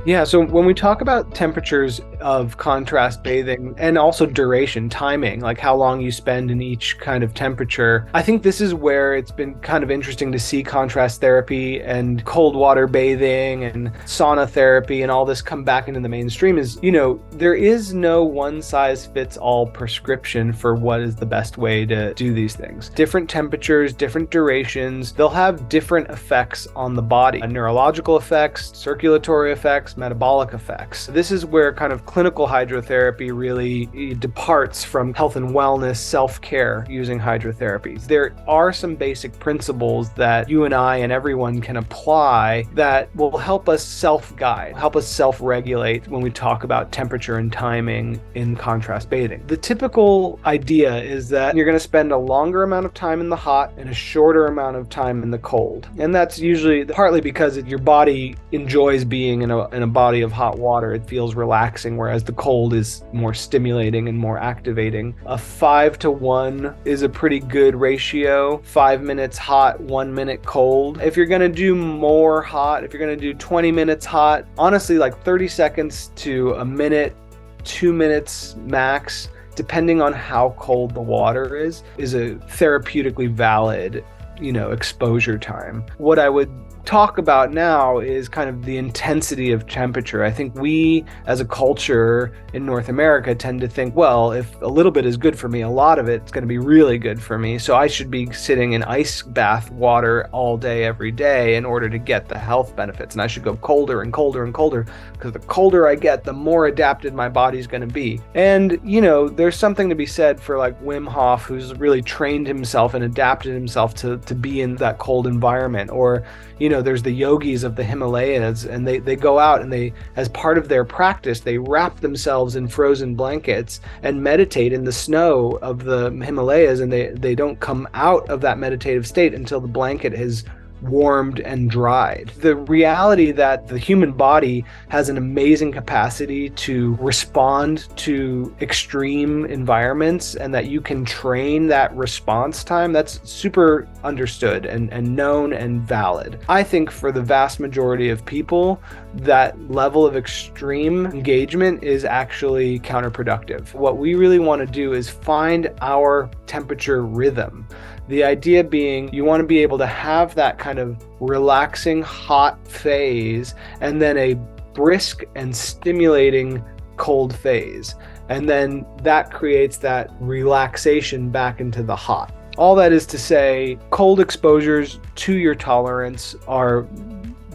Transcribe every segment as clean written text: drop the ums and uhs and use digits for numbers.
Yeah, so when we talk about temperatures of contrast bathing and also duration, timing, like how long you spend in each kind of temperature, I think this is where it's been kind of interesting to see contrast therapy and cold water bathing and sauna therapy and all this come back into the mainstream is, there is no one size fits all prescription for what is the best way to do these things. Different temperatures, different durations, they'll have different effects on the body, neurological effects, circulatory effects, metabolic effects. This is where kind of clinical hydrotherapy really departs from health and wellness, self-care using hydrotherapy. There are some basic principles that you and I and everyone can apply that will help us self-guide, help us self-regulate when we talk about temperature and timing in contrast bathing. The typical idea is that you're going to spend a longer amount of time in the hot and a shorter amount of time in the cold. And that's usually partly because your body enjoys being in a body of hot water. It feels relaxing, whereas the cold is more stimulating and more activating. A 5-to-1 is a pretty good ratio. 5 minutes hot, 1 minute cold. If you're going to do more hot, if you're going to do 20 minutes hot, honestly, like 30 seconds to a minute, 2 minutes max, depending on how cold the water is a therapeutically valid, exposure time. What I would talk about now is kind of the intensity of temperature. I think we as a culture in North America tend to think, well, if a little bit is good for me, a lot of it's going to be really good for me. So I should be sitting in ice bath water all day, every day in order to get the health benefits. And I should go colder and colder and colder because the colder I get, the more adapted my body's going to be. And, there's something to be said for like Wim Hof, who's really trained himself and adapted himself to be in that cold environment. Or, there's the yogis of the Himalayas, and they go out and they, as part of their practice, they wrap themselves in frozen blankets and meditate in the snow of the Himalayas, and they don't come out of that meditative state until the blanket has warmed and dried. The reality that the human body has an amazing capacity to respond to extreme environments and that you can train that response time, that's super understood and known and valid. I think for the vast majority of people, that level of extreme engagement is actually counterproductive. What we really want to do is find our temperature rhythm. The idea being you want to be able to have that kind of relaxing hot phase and then a brisk and stimulating cold phase. And then that creates that relaxation back into the hot. All that is to say, cold exposures to your tolerance are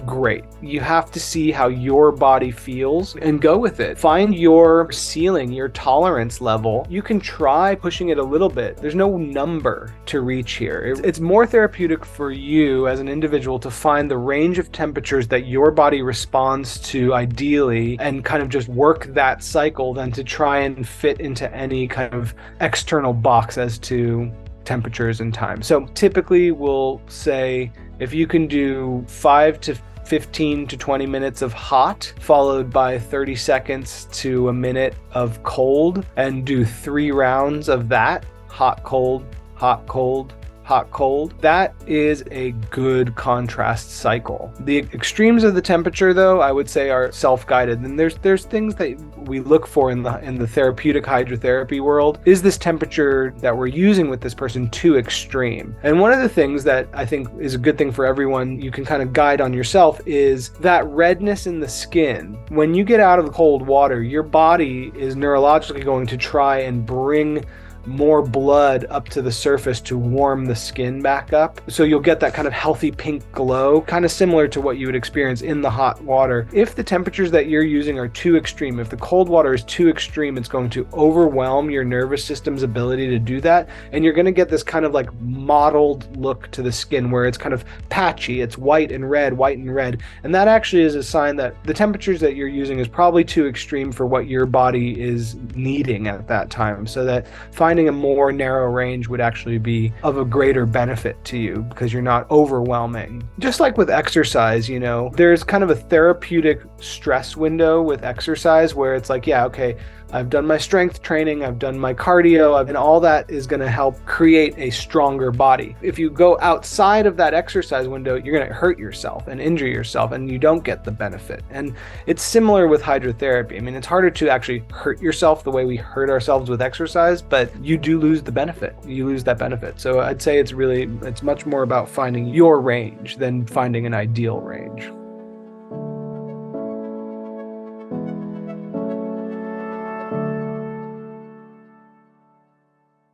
great. You have to see how your body feels and go with it. Find your ceiling, your tolerance level. You can try pushing it a little bit. There's no number to reach here. It's more therapeutic for you as an individual to find the range of temperatures that your body responds to ideally and kind of just work that cycle than to try and fit into any kind of external box as to temperatures and time. So typically we'll say if you can do 5 to 15 to 20 minutes of hot, followed by 30 seconds to a minute of cold, and do 3 rounds of that, hot, cold, hot, cold, hot, cold. That is a good contrast cycle. The extremes of the temperature, though, I would say are self-guided. And there's things that we look for in the therapeutic hydrotherapy world. Is this temperature that we're using with this person too extreme? And one of the things that I think is a good thing for everyone, you can kind of guide on yourself, is that redness in the skin. When you get out of the cold water, your body is neurologically going to try and bring more blood up to the surface to warm the skin back up. So you'll get that kind of healthy pink glow, kind of similar to what you would experience in the hot water. If the temperatures that you're using are too extreme, if the cold water is too extreme, it's going to overwhelm your nervous system's ability to do that. And you're going to get this kind of like mottled look to the skin where it's kind of patchy. It's white and red, white and red. And that actually is a sign that the temperatures that you're using is probably too extreme for what your body is needing at that time. So that finding finding a more narrow range would actually be of a greater benefit to you because you're not overwhelming. Just like with exercise, there's kind of a therapeutic stress window with exercise where it's like, yeah, okay, I've done my strength training, I've done my cardio, and all that is going to help create a stronger body. If you go outside of that exercise window, you're going to hurt yourself and injure yourself, and you don't get the benefit. And it's similar with hydrotherapy. I mean, it's harder to actually hurt yourself the way we hurt ourselves with exercise, but you do lose the benefit. You lose that benefit. So I'd say it's much more about finding your range than finding an ideal range.